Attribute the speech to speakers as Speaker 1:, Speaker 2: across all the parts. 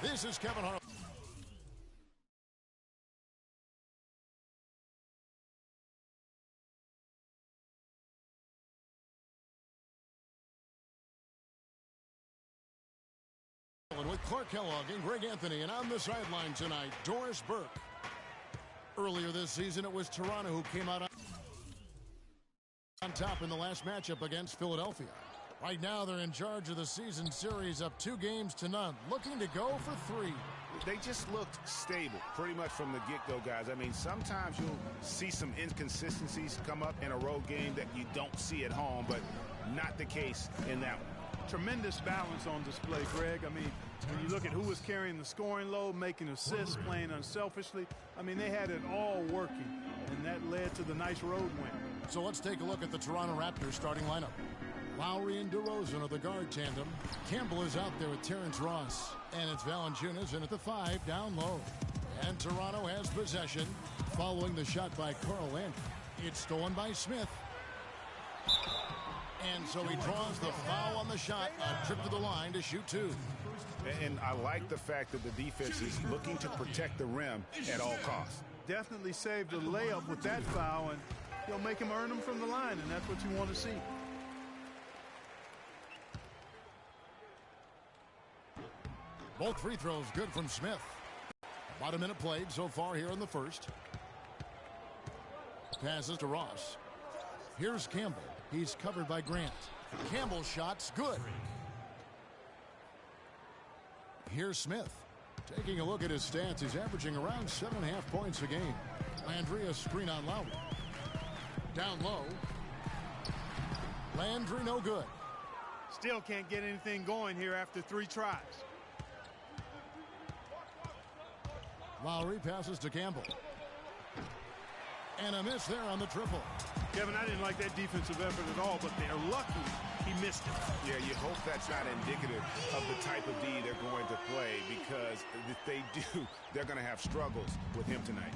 Speaker 1: This is Kevin Harlan. With Clark Kellogg and Greg Anthony, and on the sideline tonight, Doris Burke. Earlier this season, it was Toronto who came out on top in the last matchup against Philadelphia. Right now, they're in charge of the season series, up 2-0, looking to go for 3.
Speaker 2: They just looked stable pretty much from the get-go, guys. I mean, sometimes you'll see some inconsistencies come up in a road game that you don't see at home, but not the case in that one.
Speaker 3: Tremendous balance on display, Greg. I mean, when you look at who was carrying the scoring load, making assists, playing unselfishly, I mean, they had it all working, and that led to the nice road win.
Speaker 1: So let's take a look at the Toronto Raptors starting lineup. Lowry and DeRozan are the guard tandem. Campbell is out there with Terrence Ross, and it's Valanciunas in at the 5 down low. And Toronto has possession following the shot by Carl Landry. It's stolen by Smith. And so he draws the foul on the shot, a trip to the line to shoot 2.
Speaker 2: And I like the fact that the defense is looking to protect the rim at all costs.
Speaker 3: Definitely saved a layup with that foul, and he'll make him earn them from the line, and that's what you want to see.
Speaker 1: Both free throws good from Smith. About a minute played so far here in the first. Passes to Ross. Here's Campbell. He's covered by Grant. Campbell's shot's good. Here's Smith. Taking a look at his stats, he's averaging around 7.5 points a game. Landry a screen on Lowry. Down low. Landry no good.
Speaker 3: Still can't get anything going here after 3 tries.
Speaker 1: Lowry passes to Campbell. And a miss there on the triple.
Speaker 3: Kevin, I didn't like that defensive effort at all, but they're lucky he missed it.
Speaker 2: Yeah, you hope that's not indicative of the type of D they're going to play, because if they do, they're going to have struggles with him tonight.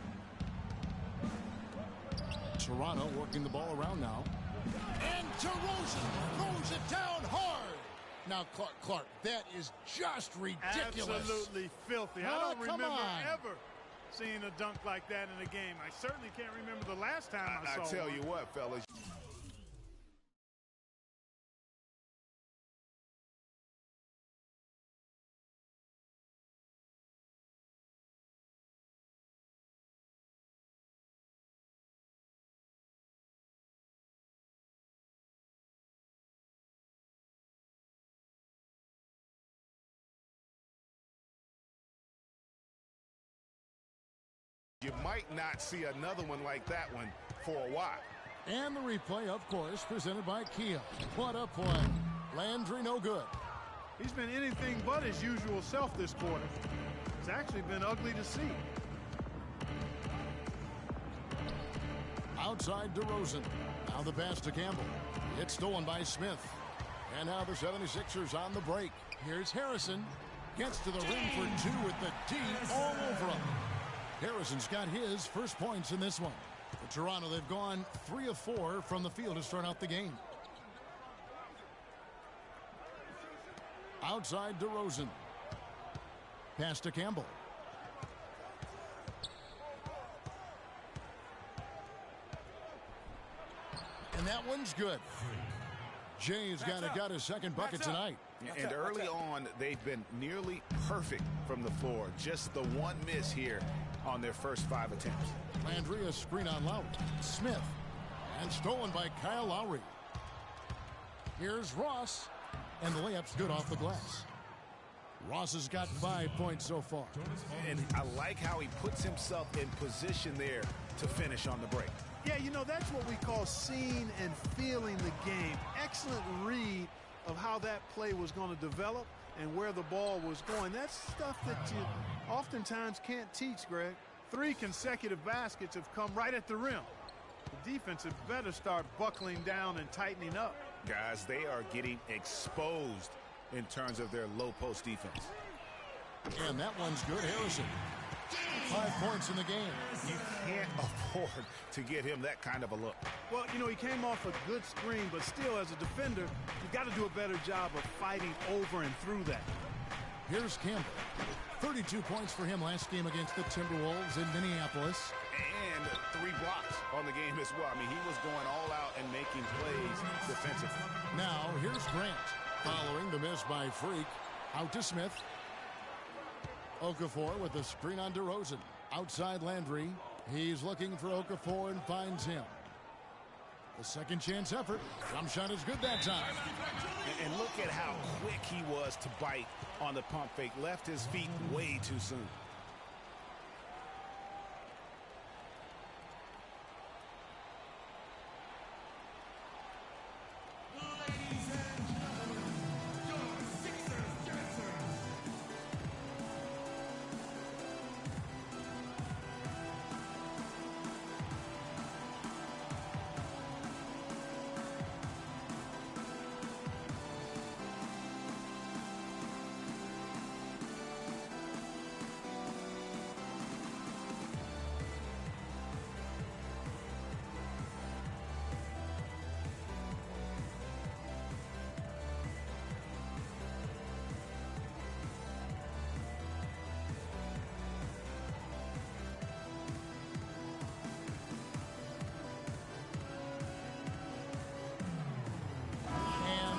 Speaker 1: Toronto working the ball around now. And DeRozan throws it down hard. Now, Clark, that is just ridiculous.
Speaker 3: Absolutely filthy. I don't remember ever seeing a dunk like that in a game. I certainly can't remember the last time I saw
Speaker 2: I tell you what, fellas. You might not see another one like that one for a while.
Speaker 1: And the replay, of course, presented by Kia. What a play. Landry no good.
Speaker 3: He's been anything but his usual self this quarter. It's actually been ugly to see.
Speaker 1: Outside DeRozan. Now the pass to Campbell. It's stolen by Smith. And now the 76ers on the break. Here's Harrison. Gets to the rim for 2 with the D all over him. Harrison's got his first points in this one. For Toronto, they've gone 3 of 4 from the field to start out the game. Outside DeRozan. Pass to Campbell. And that one's good. Jay's got his second bucket tonight.
Speaker 2: And early on, they've been nearly perfect from the floor. Just the one miss here on their first 5 attempts.
Speaker 1: Landry a screen on Lowry. Smith. And stolen by Kyle Lowry. Here's Ross. And the layup's good off the glass. Ross has got 5 points so far.
Speaker 2: And I like how he puts himself in position there to finish on the break.
Speaker 3: Yeah, you know, that's what we call seeing and feeling the game. Excellent read of how that play was going to develop and where the ball was going. That's stuff that you oftentimes can't teach, Greg. 3 consecutive baskets have come right at the rim. The defense had better start buckling down and tightening up.
Speaker 2: Guys, they are getting exposed in terms of their low post defense.
Speaker 1: And that one's good. Harrison. 5 points in the game.
Speaker 2: You can't afford to get him that kind of a look.
Speaker 3: Well, you know, he came off a good screen, but still, as a defender, you've got to do a better job of fighting over and through that.
Speaker 1: Here's Campbell. 32 points for him last game against the Timberwolves in Minneapolis.
Speaker 2: And 3 blocks on the game as well. I mean, he was going all out and making plays defensively.
Speaker 1: Now, here's Grant. Following the miss by Freak. Out to Smith. Okafor with the screen on DeRozan. Outside Landry. He's looking for Okafor and finds him. The second chance effort. Jump shot is good that time.
Speaker 2: And look at how quick he was to bite on the pump fake. Left his feet way too soon.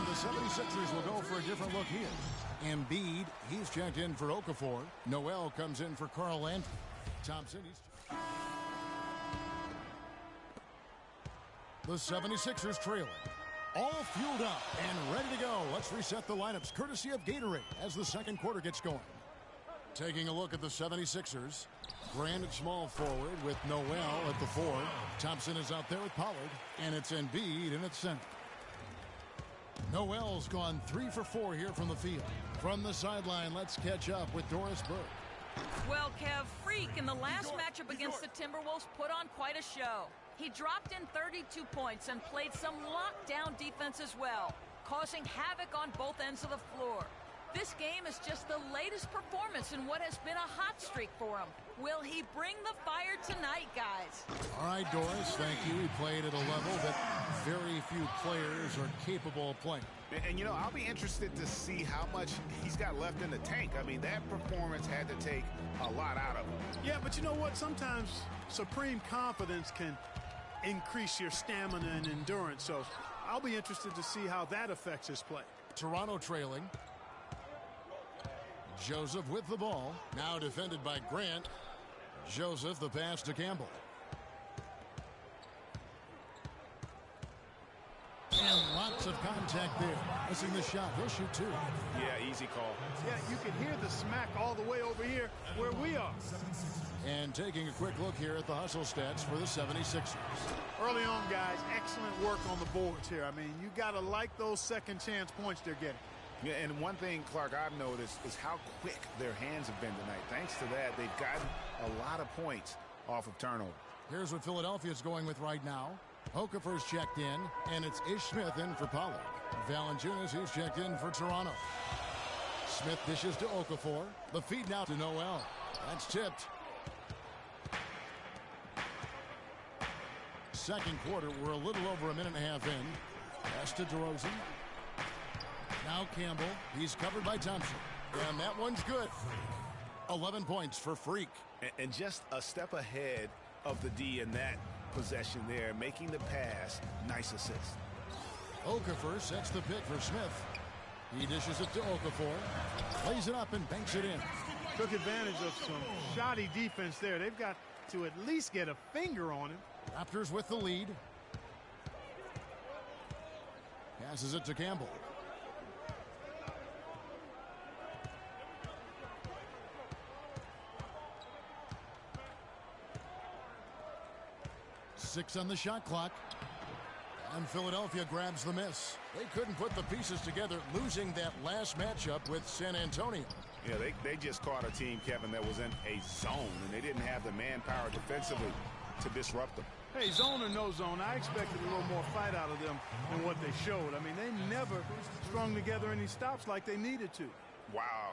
Speaker 1: The 76ers will go for a different look here. Embiid, he's checked in for Okafor. Noel comes in for Carl Landry. Thompson, the 76ers trailing. All fueled up and ready to go. Let's reset the lineups courtesy of Gatorade as the second quarter gets going. Taking a look at the 76ers. Grant at small forward with Noel at the 4. Thompson is out there with Pollard. And it's Embiid in its center. Noel's gone 3 for 4 here from the field. From the sideline, let's catch up with Doris Burke.
Speaker 4: Well, Kev, Freak in the last matchup against the Timberwolves put on quite a show. He dropped in 32 points and played some lockdown defense as well, causing havoc on both ends of the floor. This game is just the latest performance in what has been a hot streak for him. Will he bring the fire tonight, guys?
Speaker 1: All right, Doris, thank you. He played at a level that very few players are capable of playing.
Speaker 2: And, you know, I'll be interested to see how much he's got left in the tank. I mean, that performance had to take a lot out of him.
Speaker 3: Yeah, but you know what? Sometimes supreme confidence can increase your stamina and endurance. So I'll be interested to see how that affects his play.
Speaker 1: Toronto trailing. Joseph with the ball. Now defended by Grant. Joseph, the pass to Campbell. And lots of contact there. Missing the shot. He'll shoot 2.
Speaker 2: Yeah, easy call.
Speaker 3: Yeah, you can hear the smack all the way over here where we are.
Speaker 1: And taking a quick look here at the hustle stats for the 76ers.
Speaker 3: Early on, guys, excellent work on the boards here. I mean, you got to like those second chance points they're getting.
Speaker 2: Yeah, and one thing, Clark, I've noticed is how quick their hands have been tonight. Thanks to that, they've gotten a lot of points off of turnover.
Speaker 1: Here's what Philadelphia's going with right now. Okafor's checked in, and it's Ish Smith in for Pollard. Valanciunas, who's checked in for Toronto. Smith dishes to Okafor. The feed now to Noel. That's tipped. Second quarter, we're a little over a minute and a half in. Pass to DeRozan. Now Campbell. He's covered by Thompson. And that one's good. 11 points for Freak.
Speaker 2: And just a step ahead of the D in that possession there, making the pass. Nice assist.
Speaker 1: Okafor sets the pick for Smith. He dishes it to Okafor. Plays it up and banks it in.
Speaker 3: Took advantage of some shoddy defense there. They've got to at least get a finger on him.
Speaker 1: Raptors with the lead. Passes it to Campbell. Six on the shot clock. And Philadelphia grabs the miss. They couldn't put the pieces together, losing that last matchup with San Antonio.
Speaker 2: Yeah, they just caught a team, Kevin, that was in a zone, and they didn't have the manpower defensively to disrupt them.
Speaker 3: Hey, zone or no zone, I expected a little more fight out of them than what they showed. I mean, they never strung together any stops like they needed to.
Speaker 2: Wow,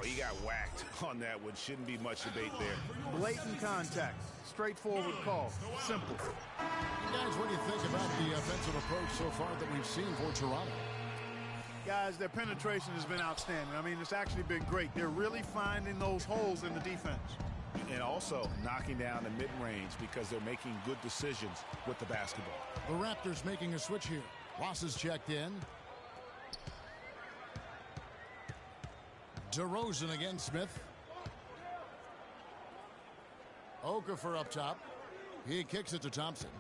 Speaker 2: he got whacked on that one. Shouldn't be much debate there.
Speaker 3: Blatant contact, straightforward call, simple.
Speaker 1: Guys, what do you think about the offensive approach so far that we've seen for Toronto?
Speaker 3: Guys, their penetration has been outstanding. I mean, it's actually been great. They're really finding those holes in the defense.
Speaker 2: And also knocking down the mid-range because they're making good decisions with the basketball.
Speaker 1: The Raptors making a switch here. Ross is checked in. DeRozan against Smith. Okafor up top. He kicks it to Thompson.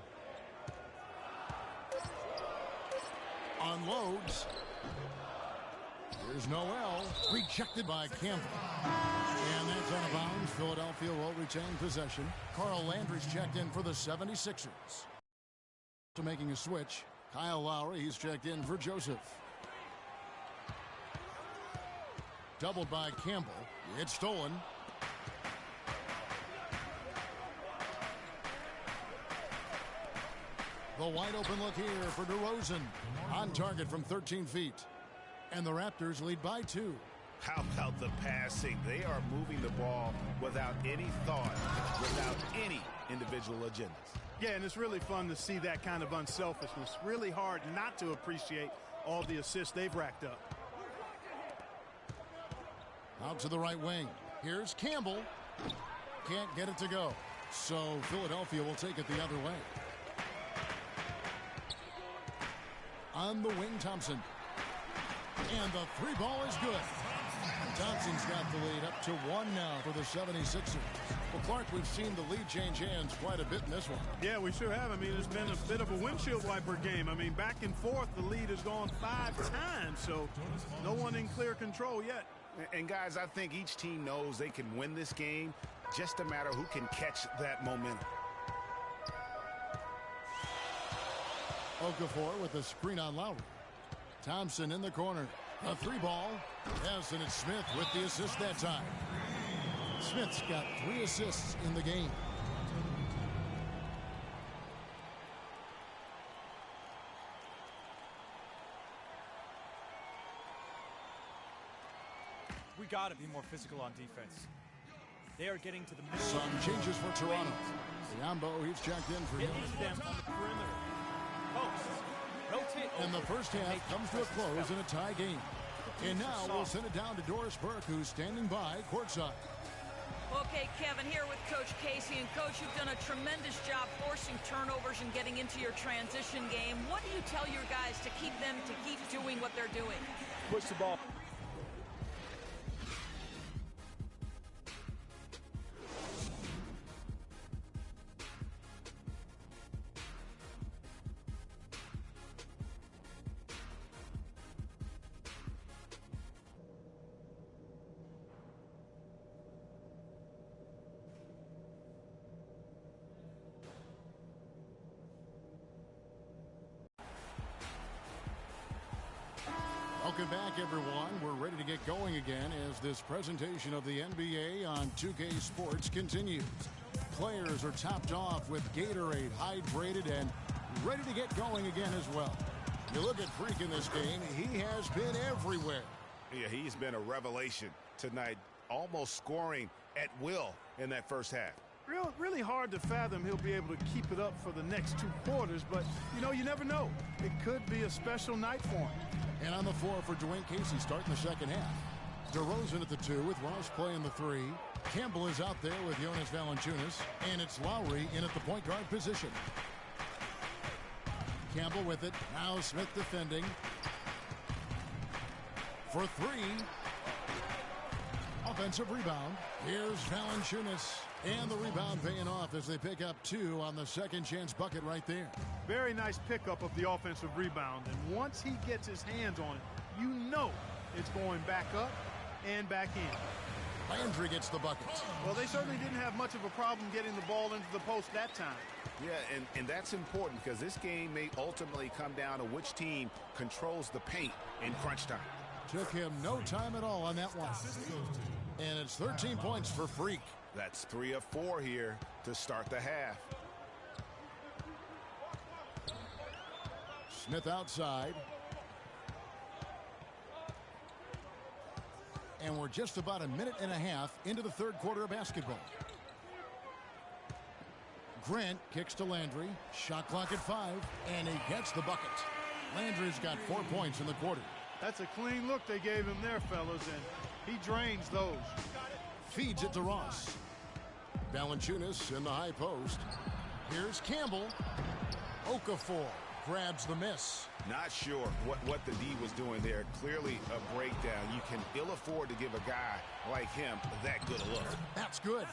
Speaker 1: Unloads. Here's Noel. Rejected by Campbell. And that's out of bounds. Philadelphia will retain possession. Carl Landry's checked in for the 76ers. Making a switch. Kyle Lowry, he's checked in for Joseph. Doubled by Campbell. It's stolen. The wide open look here for DeRozan. On target from 13 feet. And the Raptors lead by 2.
Speaker 2: How about the passing? They are moving the ball without any thought, without any individual agendas.
Speaker 3: Yeah, and it's really fun to see that kind of unselfishness. Really hard not to appreciate all the assists they've racked up.
Speaker 1: Out to the right wing. Here's Campbell. Can't get it to go. So Philadelphia will take it the other way. On the wing, Thompson. And the three ball is good. Thompson's got the lead up to 1 now for the 76ers. Well, Clark, we've seen the lead change hands quite a bit in this one.
Speaker 3: Yeah, we sure have. I mean, it's been a bit of a windshield wiper game. I mean, back and forth, the lead has gone 5 times, so no one in clear control yet.
Speaker 2: And, guys, I think each team knows they can win this game. Just a matter who can catch that momentum.
Speaker 1: Okafor with a screen on Lowry. Thompson in the corner. A three ball. Yes, and it's Smith with the assist that time. Smith's got 3 assists in the game.
Speaker 5: We got to be more physical on defense. They are getting to the middle.
Speaker 1: Some changes for Toronto. Biombo, he's checked in for
Speaker 5: Get
Speaker 1: him.
Speaker 5: into them on the perimeter. Post. Rotate.
Speaker 1: And the first half comes to a close in a tie game. And now we'll send it down to Doris Burke, who's standing by courtside.
Speaker 4: Okay, Kevin, here with Coach Casey. And, Coach, you've done a tremendous job forcing turnovers and getting into your transition game. What do you tell your guys to keep doing what they're doing?
Speaker 5: Push the ball.
Speaker 1: Welcome back, everyone. We're ready to get going again as this presentation of the NBA on 2K Sports continues. Players are topped off with Gatorade, hydrated, and ready to get going again as well. You look at Freak in this game, he has been everywhere.
Speaker 2: Yeah, he's been a revelation tonight, almost scoring at will in that first half.
Speaker 3: Really hard to fathom he'll be able to keep it up for the next 2 quarters, but, you never know. It could be a special night for him.
Speaker 1: And on the floor for Dwayne Casey starting the second half. DeRozan at the 2 with Ross playing the 3. Campbell is out there with Jonas Valanciunas. And it's Lowry in at the point guard position. Campbell with it. Now Smith defending. For 3. Offensive rebound. Here's Valanciunas. And the rebound paying off as they pick up 2 on the second chance bucket right there.
Speaker 3: Very nice pickup of the offensive rebound. And once he gets his hands on it, you know it's going back up and back in.
Speaker 1: Landry gets the bucket.
Speaker 3: Well, they certainly didn't have much of a problem getting the ball into the post that time.
Speaker 2: Yeah, and that's important because this game may ultimately come down to which team controls the paint in crunch time.
Speaker 1: Took him no time at all on that one. And it's 13 points for Freak.
Speaker 2: That's 3 of 4 here to start the half.
Speaker 1: Smith outside. And we're just about a minute and a half into the third quarter of basketball. Grant kicks to Landry. Shot clock at 5. And he gets the bucket. Landry's got 4 points in the quarter.
Speaker 3: That's a clean look they gave him there, fellas, and he drains those.
Speaker 1: Feeds it to Ross. Valanciunas in the high post. Here's Campbell. Okafor grabs the miss.
Speaker 2: Not sure what the D was doing there. Clearly a breakdown. You can ill afford to give a guy like him that good a look.
Speaker 1: That's good.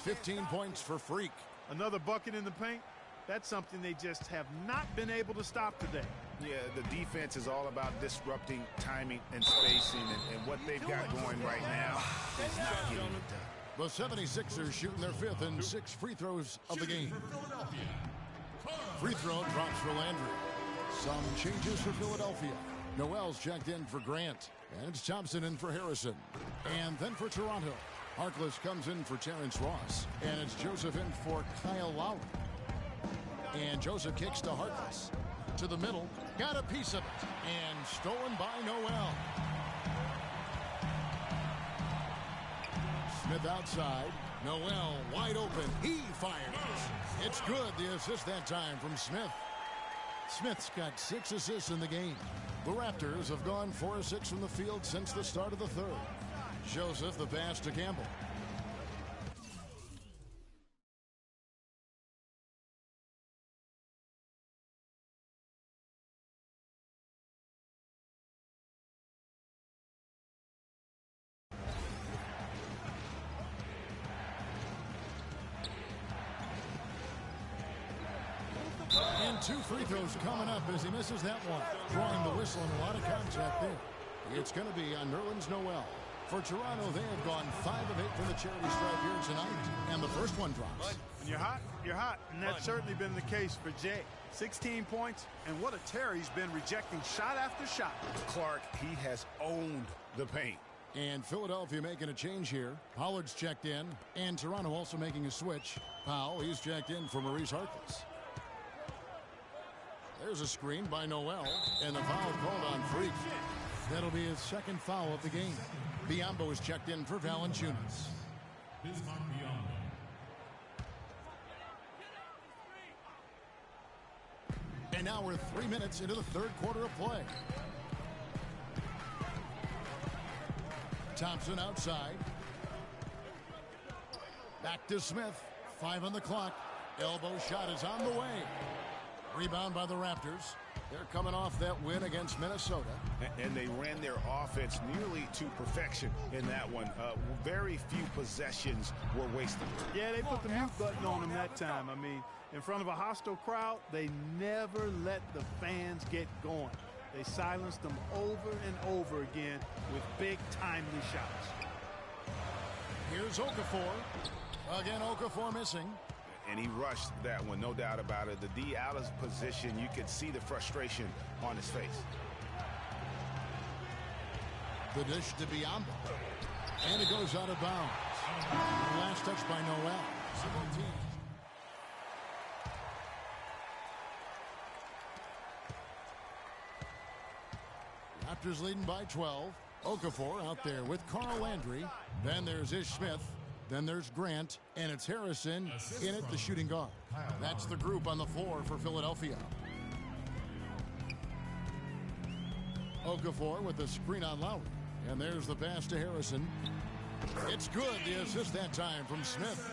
Speaker 1: 15 points for Freak.
Speaker 3: Another bucket in the paint. That's something they just have not been able to stop today.
Speaker 2: Yeah, the defense is all about disrupting timing and spacing, and what they've got going right now is not getting it done.
Speaker 1: The 76ers shooting their 5th and 6th free throws of the game. Free throw drops for Landry. Some changes for Philadelphia. Noel's checked in for Grant. And it's Thompson in for Harrison. And then for Toronto, Harkless comes in for Terrence Ross. And it's Joseph in for Kyle Lowry. And Joseph kicks to Harkless. To the middle. Got a piece of it. And stolen by Noel. Smith outside. Noel wide open. He fires. It's good. The assist that time from Smith. Smith's got 6 assists in the game. The Raptors have gone 4 of 6 from the field since the start of the third. Joseph the pass to Campbell. And 2 free throws coming up as he misses that one. Drawing the whistle and a lot of contact there. It's going to be on Nerlens Noel. For Toronto, they have gone 5 of 8 from the charity stripe here tonight. And the first one drops.
Speaker 3: When you're hot, you're hot. And that's certainly been the case for Jay. 16 points, and what a tear he's been rejecting shot after shot.
Speaker 2: Clark, he has owned the paint.
Speaker 1: And Philadelphia making a change here. Pollard's checked in. And Toronto also making a switch. Powell, he's checked in for Maurice Harkless. There's a screen by Noel, and the foul called on Freak. That'll be his 2nd foul of the game. Biyombo is checked in for Valanciunas. And now we're 3 minutes into the 3rd quarter of play. Thompson outside. Back to Smith. 5 on the clock. Elbow shot is on the way. Rebound by the Raptors. They're coming off that win against Minnesota.
Speaker 2: And they ran their offense nearly to perfection in that one. Very few possessions were wasted.
Speaker 3: Yeah, they put the mute button on them that time. I mean, in front of a hostile crowd, they never let the fans get going. They silenced them over and over again with big, timely shots.
Speaker 1: Here's Okafor. Again, Okafor missing.
Speaker 2: And he rushed that one, no doubt about it. The D out of position, you could see the frustration on his face.
Speaker 1: The dish to Biyombo. And it goes out of bounds. Last touch by Noel. 17. Raptors leading by 12. Okafor out there with Carl Landry. Then there's Ish Smith. Then there's Grant, and it's Harrison in it, the shooting guard. That's the group on the floor for Philadelphia. Okafor with the screen on Lowry. And there's the pass to Harrison. It's good, the assist that time from Smith.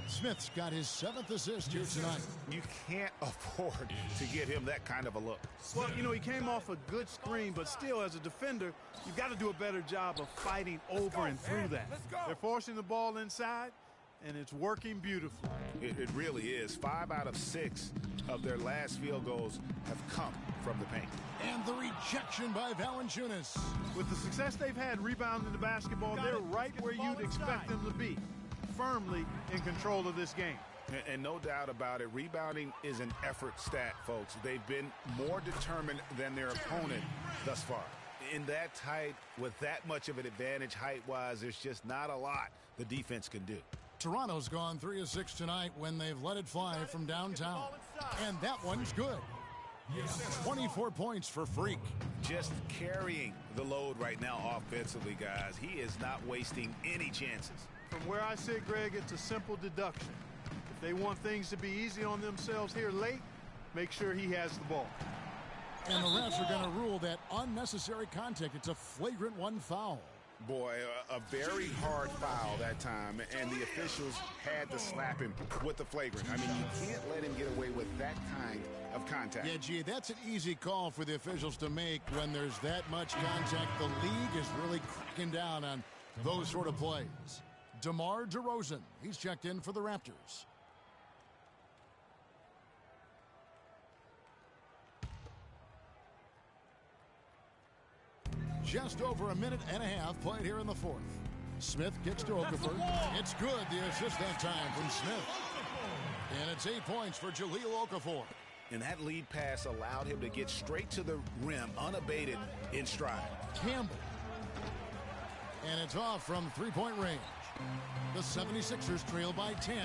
Speaker 1: Smith's got his 7th assist here tonight.
Speaker 2: You can't afford to get him that kind of a look.
Speaker 3: Well, you know, he came off a good screen, but still, as a defender, you've got to do a better job of fighting over and through that. They're forcing the ball inside, and it's working beautifully.
Speaker 2: It really is. 5 out of 6 of their last field goals have come from the paint.
Speaker 1: And the rejection by Valanciunas.
Speaker 3: With the success they've had rebounding the basketball, they're right where you'd expect them to be. Firmly in control of this game.
Speaker 2: And no doubt about it, rebounding is an effort stat, folks. They've been more determined than their opponent thus far. In that tight, with that much of an advantage height-wise, there's just not a lot the defense can do.
Speaker 1: Toronto's gone 3 of 6 tonight when they've let it fly from downtown. And that one's good. 24 points for Freak.
Speaker 2: Just carrying the load right now offensively, guys. He is not wasting any chances.
Speaker 3: From where I sit, Greg, it's a simple deduction. If they want things to be easy on themselves here late, make sure he has the ball.
Speaker 1: And the refs are going to rule that unnecessary contact. It's a flagrant one foul.
Speaker 2: Boy, a very hard foul that time, and the officials had to slap him with the flagrant. I mean, you can't let him get away with that kind of contact.
Speaker 1: Yeah, gee, that's an easy call for the officials to make when there's that much contact. The league is really cracking down on those sort of plays. DeMar DeRozan, he's checked in for the Raptors. Just over a minute and a half played here in the fourth. Smith kicks to Okafor. It's good, the assist that time from Smith. And it's 8 points for Jahlil Okafor.
Speaker 2: And that lead pass allowed him to get straight to the rim, unabated in stride.
Speaker 1: Campbell. And it's off from three-point range. The 76ers trail by 10.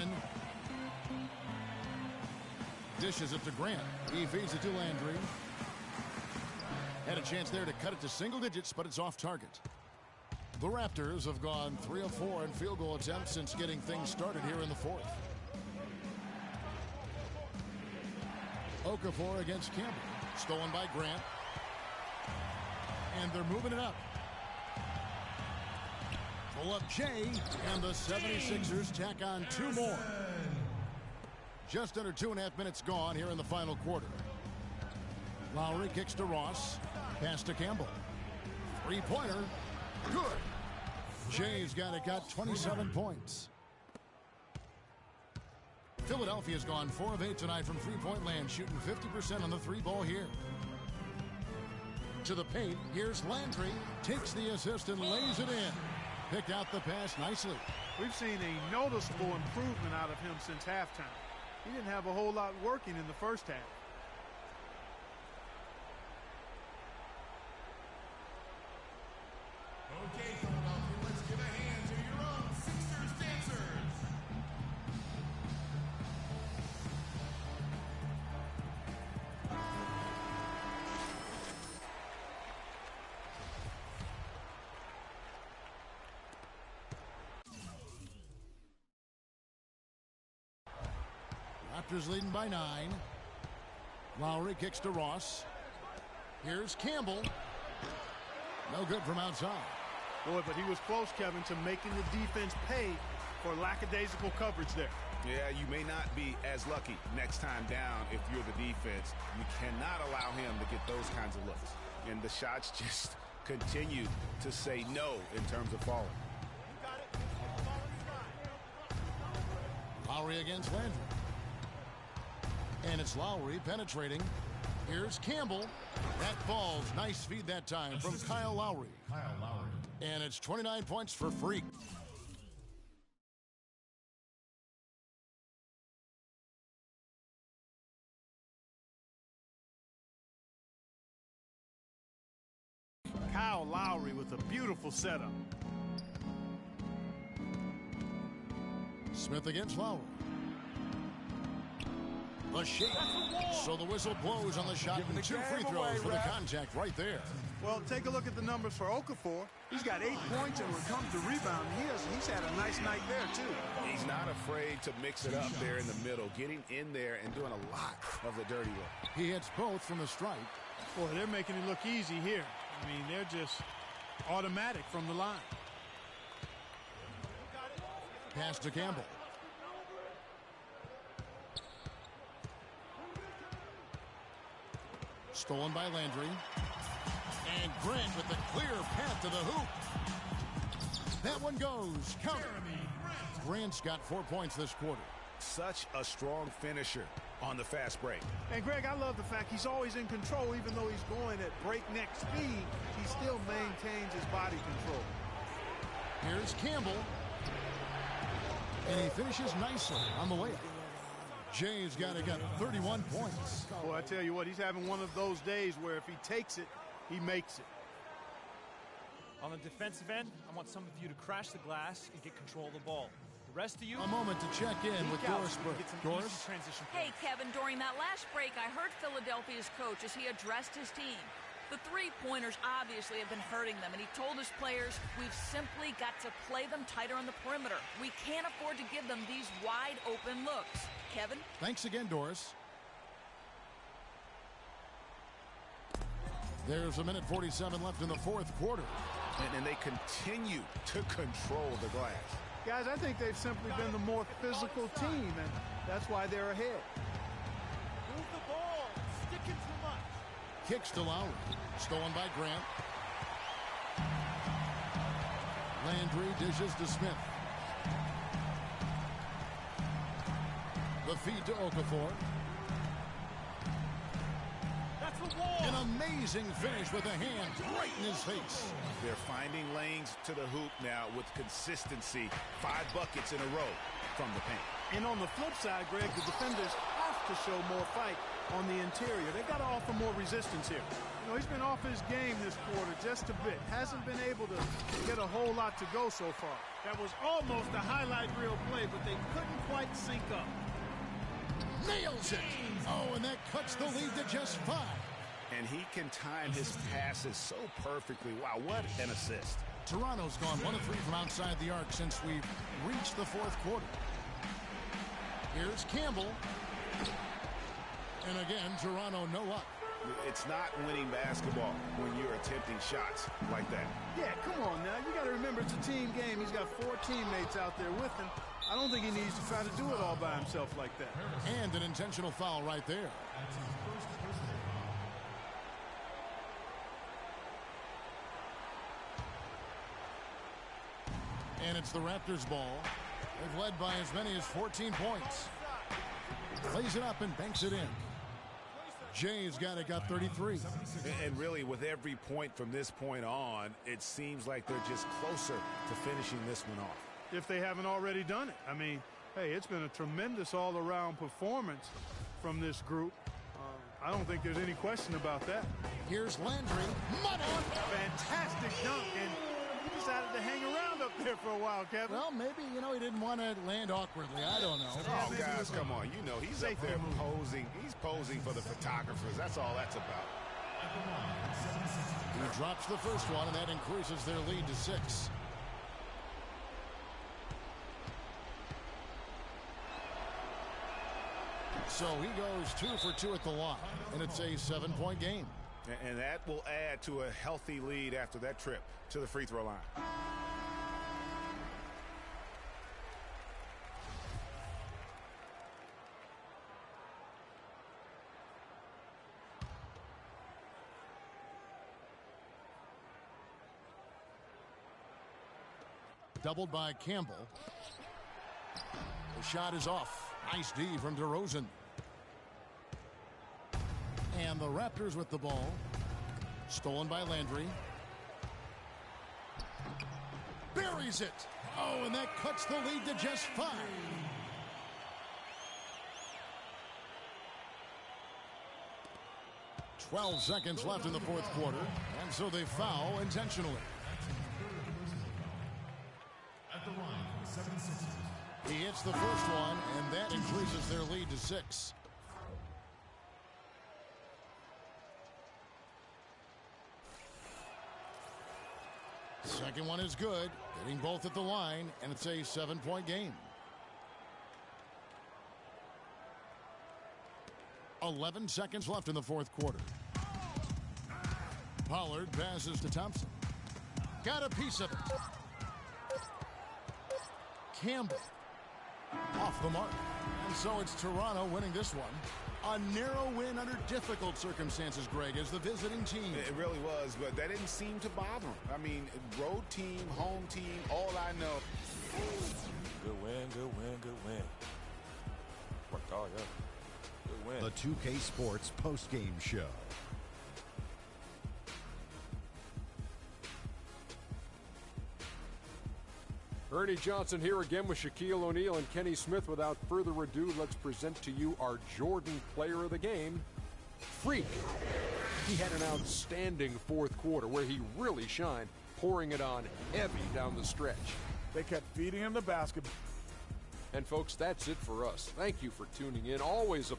Speaker 1: Dishes it to Grant. He feeds it to Landry. Had a chance there to cut it to single digits, but it's off target. The Raptors have gone 3 of 4 in field goal attempts since getting things started here in the fourth. Okafor against Campbell. Stolen by Grant. And they're moving it up. Pull up Jay, and the 76ers tack on 2 more. Just under 2.5 minutes gone here in the final quarter. Lowry kicks to Ross. Pass to Campbell. Three-pointer. Good. Jay's got 27 points. Philadelphia's gone 4 of 8 tonight from three-point land, shooting 50% on the three ball here. To the paint, here's Landry. Takes the assist and lays it in. Picked out the pass nicely.
Speaker 3: We've seen a noticeable improvement out of him since halftime. He didn't have a whole lot working in the first half.
Speaker 6: Okay, Philadelphia, let's give a hand to your own Sixers dancers.
Speaker 1: Raptors leading by 9. Lowry kicks to Ross. Here's Campbell. No good from outside.
Speaker 3: Boy, but he was close, Kevin, to making the defense pay for lackadaisical coverage there.
Speaker 2: Yeah, you may not be as lucky next time down if you're the defense. You cannot allow him to get those kinds of looks. And the shots just continue to say no in terms of falling.
Speaker 1: Lowry against Landry. And it's Lowry penetrating. Here's Campbell. That falls. Nice feed that time from Kyle Lowry. And it's 29 points for Freak.
Speaker 3: Kyle Lowry with a beautiful setup.
Speaker 1: Smith against Lowry. The shake. So the whistle blows on the shot and 2 free throws for the contact right there.
Speaker 3: Well, take a look at the numbers for Okafor. He's got 8 points, and when it comes to rebounding, he's had a nice night there, too.
Speaker 2: He's not afraid to mix it up there in the middle, getting in there and doing a lot of the dirty work.
Speaker 1: He hits both from the stripe.
Speaker 3: Boy, they're making it look easy here. I mean, they're just automatic from the line.
Speaker 1: Pass to Campbell. Stolen by Landry. And Grant with the clear path to the hoop. That one goes. Count it. Grant's got 4 points this quarter.
Speaker 2: Such a strong finisher on the fast break.
Speaker 3: And, Greg, I love the fact he's always in control. Even though he's going at breakneck speed, he still maintains his body control.
Speaker 1: Here's Campbell. And he finishes nicely on the layup. Jay's got 31 points.
Speaker 3: Boy, I tell you what, he's having one of those days where if he takes it, he makes it.
Speaker 5: On the defensive end, I want some of you to crash the glass and get control of the ball. The rest of you...
Speaker 1: A moment to check in with Doris Burke. Doris?
Speaker 5: Transition
Speaker 4: Hey, Kevin, during that last break, I heard Philadelphia's coach as he addressed his team. The three-pointers obviously have been hurting them, and he told his players, we've simply got to play them tighter on the perimeter. We can't afford to give them these wide-open looks. Kevin?
Speaker 1: Thanks again, Doris. There's a minute 47 left in the fourth quarter.
Speaker 2: And they continue to control the glass.
Speaker 3: Guys, I think they've simply been the more physical team, and that's why they're ahead.
Speaker 5: Move the ball. Sticking too much.
Speaker 1: Kicks to Lowry. Stolen by Grant. Landry dishes to Smith. The feed to Okafor.
Speaker 5: That's the wall.
Speaker 1: An amazing finish with a hand right in his face.
Speaker 2: They're finding lanes to the hoop now with consistency. 5 buckets in a row from the paint.
Speaker 3: And on the flip side, Greg, the defenders have to show more fight on the interior. They've got to offer more resistance here. You know, he's been off his game this quarter just a bit. Hasn't been able to get a whole lot to go so far. That was almost a highlight reel play, but they couldn't quite sync up.
Speaker 1: Nails it. Oh, and that cuts the lead to just 5.
Speaker 2: And he can time his passes so perfectly. Wow, what an assist.
Speaker 1: Toronto's gone 1 of 3 from outside the arc since we've reached the fourth quarter. Here's Campbell. And again, Toronto no up.
Speaker 2: It's not winning basketball when you're attempting shots like that.
Speaker 3: Yeah, come on now. You got to remember it's a team game. He's got 4 teammates out there with him. I don't think he needs to try to do it all by himself like that.
Speaker 1: And an intentional foul right there. And it's the Raptors' ball. They've led by as many as 14 points. Plays it up and banks it in. Jay's got 33.
Speaker 2: And really, with every point from this point on, it seems like they're just closer to finishing this one off.
Speaker 3: If they haven't already done it. I mean, hey, it's been a tremendous all-around performance from this group. I don't think there's any question about that.
Speaker 1: Here's Landry. Money!
Speaker 3: Fantastic dunk, and he decided to hang around up there for a while, Kevin.
Speaker 1: Well, maybe, he didn't want to land awkwardly. I don't know.
Speaker 2: Oh, guys, come on. He's up there posing. He's posing for the photographers. That's all that's about.
Speaker 1: He drops the first one, and that increases their lead to 6. So he goes 2 for 2 at the line, and it's a 7-point game.
Speaker 2: And that will add to a healthy lead after that trip to the free throw line.
Speaker 1: Doubled by Campbell. The shot is off. Nice D from DeRozan. And the Raptors with the ball. Stolen by Landry. Buries it. Oh, and that cuts the lead to just 5. "12 seconds left in the fourth quarter, and so they foul intentionally.
Speaker 6: At the line for the 76ers.
Speaker 1: He hits the first one, and that increases their lead to 6. Second one is good, hitting both at the line, and it's a 7-point game. 11 seconds left in the fourth quarter. Pollard passes to Thompson. Got a piece of it. Campbell off the mark. And so it's Toronto winning this one. A narrow win under difficult circumstances, Greg, as the visiting team.
Speaker 2: It really was, but that didn't seem to bother him. I mean, road team, home team, all I know.
Speaker 7: Good win, good win, good win. Worked hard, yeah. Good win.
Speaker 8: The 2K Sports postgame show.
Speaker 9: Ernie Johnson here again with Shaquille O'Neal and Kenny Smith. Without further ado, let's present to you our Jordan player of the game, Freak. He had an outstanding fourth quarter where he really shined, pouring it on heavy down the stretch.
Speaker 10: They kept feeding him the basketball.
Speaker 9: And folks, that's it for us. Thank you for tuning in. Always a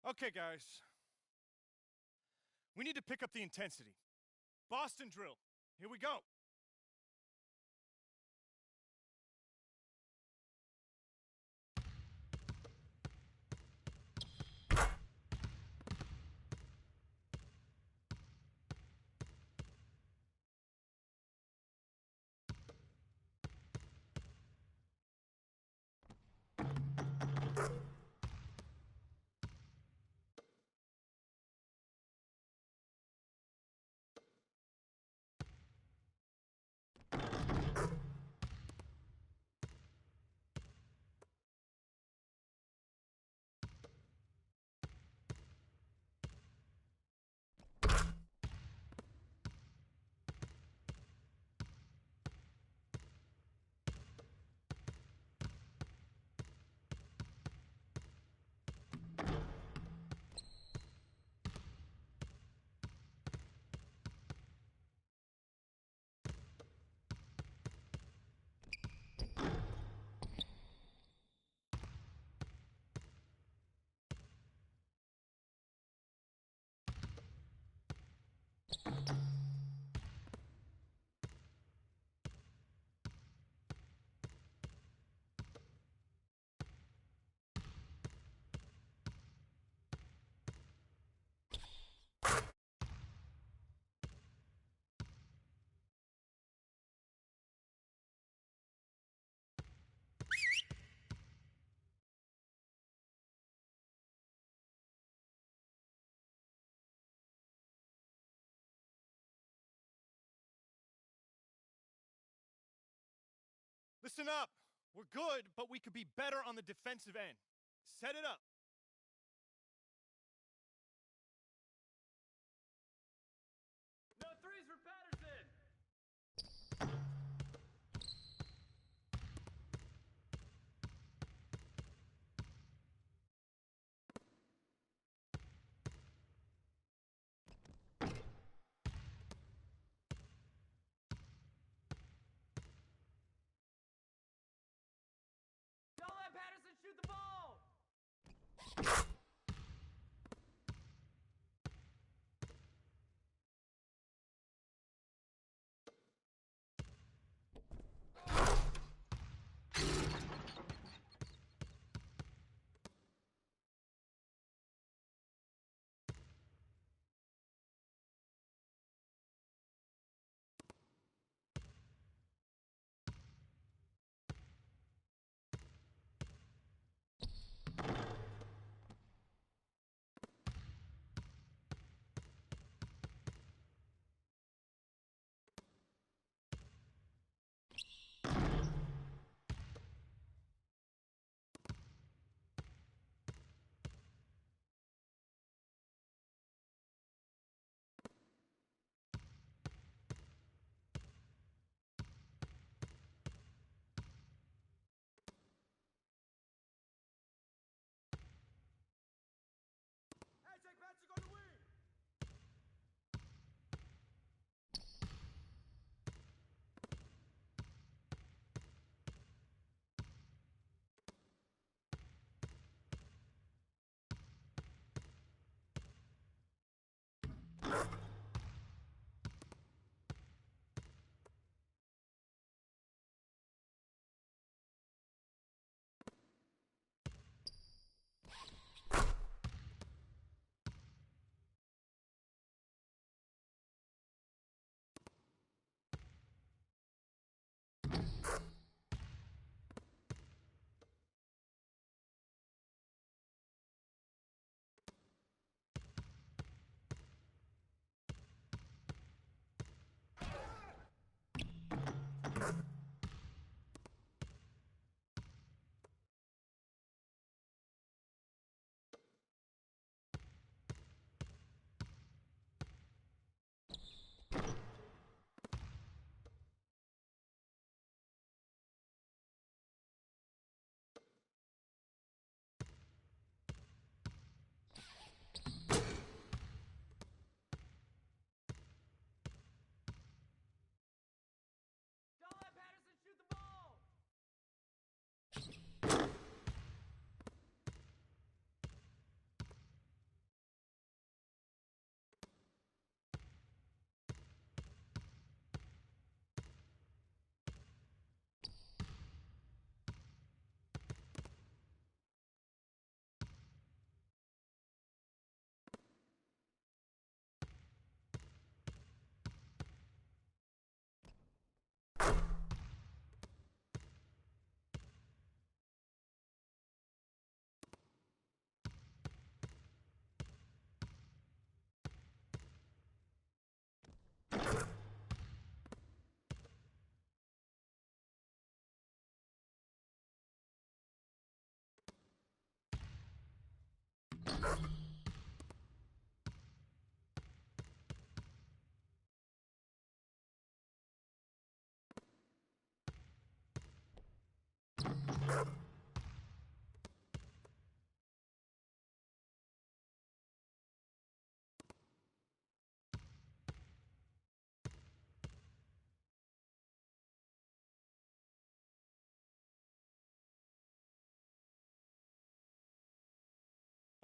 Speaker 5: Okay, guys. We need to pick up the intensity. Boston drill. Here we go. Listen up. We're good, but we could be better on the defensive end. Set it up. No threes for Patterson. Don't let Patterson shoot the ball.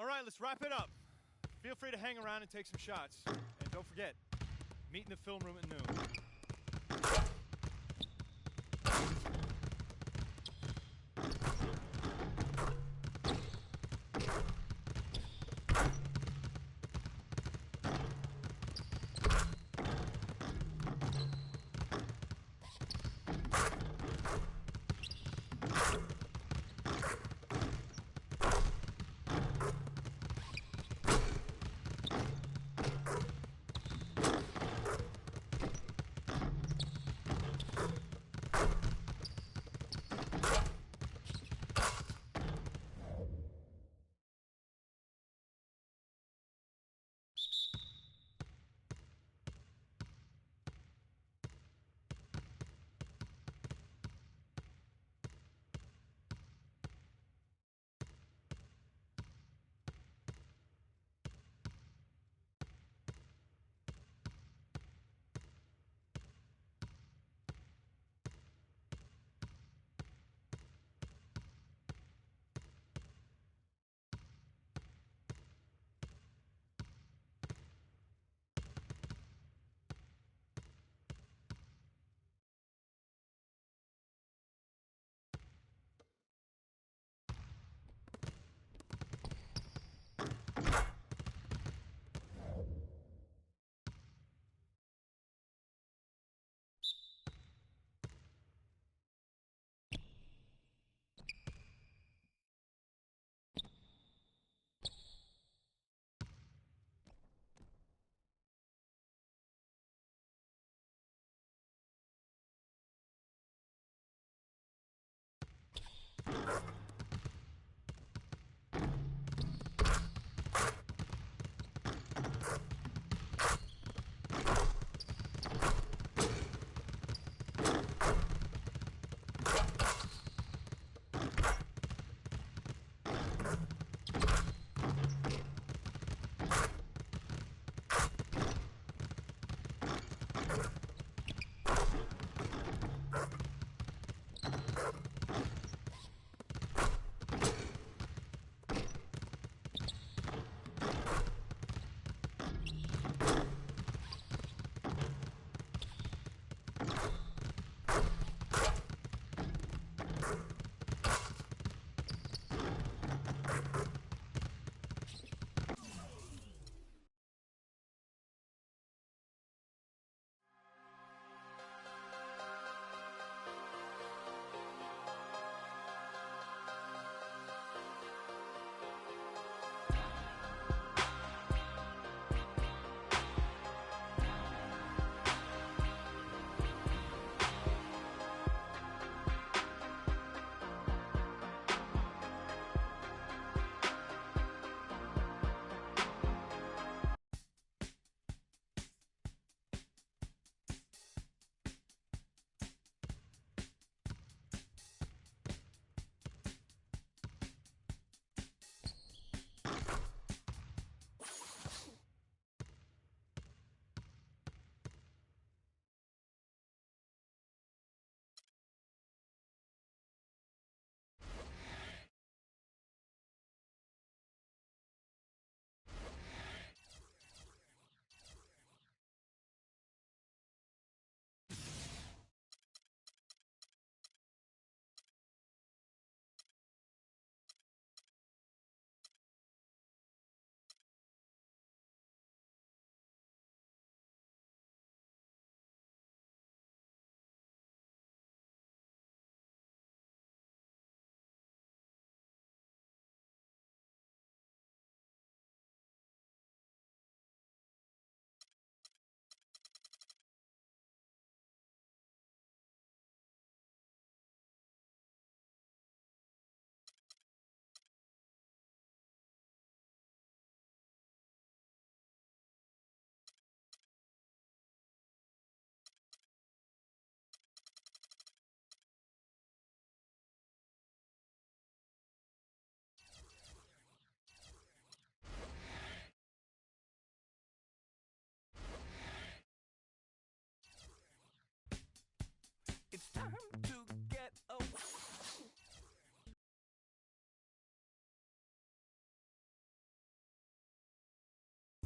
Speaker 5: All right, let's wrap it up. Feel free to hang around and take some shots. And don't forget, meet in the film room at noon.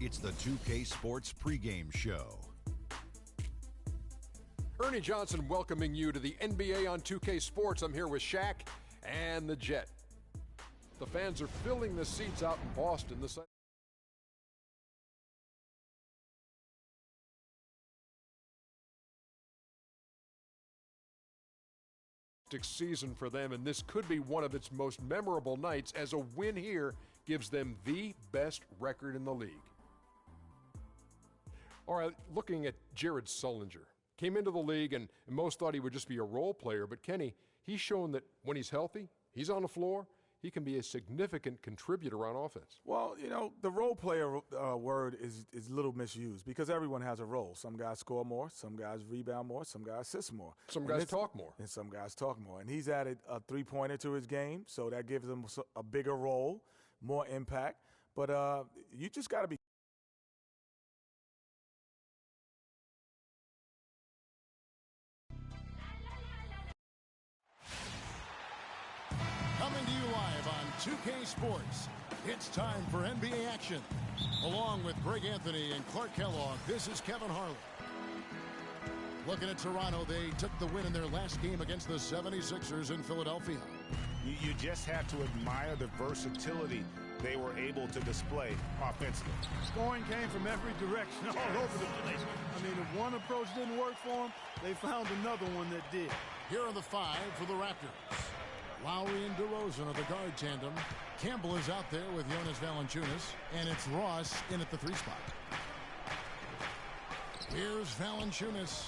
Speaker 8: It's the 2K Sports pregame show.
Speaker 9: Ernie Johnson welcoming you to the NBA on 2K Sports. I'm here with Shaq and the Jet. The fans are filling the seats out in Boston. The season for them, and this could be one of its most memorable nights, as a win here gives them the best record in the league. All right, looking at Jared Sullinger. Came into the league, and most thought he would just be a role player, but Kenny, he's shown that when he's healthy, he's on the floor, he can be a significant contributor on offense.
Speaker 10: Well, you know, the role player word is a little misused because everyone has a role. Some guys score more, some guys rebound more, some guys assist more.
Speaker 9: Some guys talk more.
Speaker 10: And some guys talk more. And he's added a three-pointer to his game, so that gives him a bigger role, more impact. But you just got to be
Speaker 1: Coming to you live on 2K Sports, it's time for NBA action. Along with Greg Anthony and Clark Kellogg, this is Kevin Harlan. Looking at Toronto, they took the win in their last game against the 76ers in Philadelphia.
Speaker 2: You just have to admire the versatility they were able to display offensively.
Speaker 3: Scoring came from every direction, all over the place. I mean, if one approach didn't work for them, they found another one that did.
Speaker 1: Here are the five for the Raptors. Lowry and DeRozan are the guard tandem. Campbell is out there with Jonas Valanciunas, and it's Ross in at the 3 spot. Here's Valanciunas.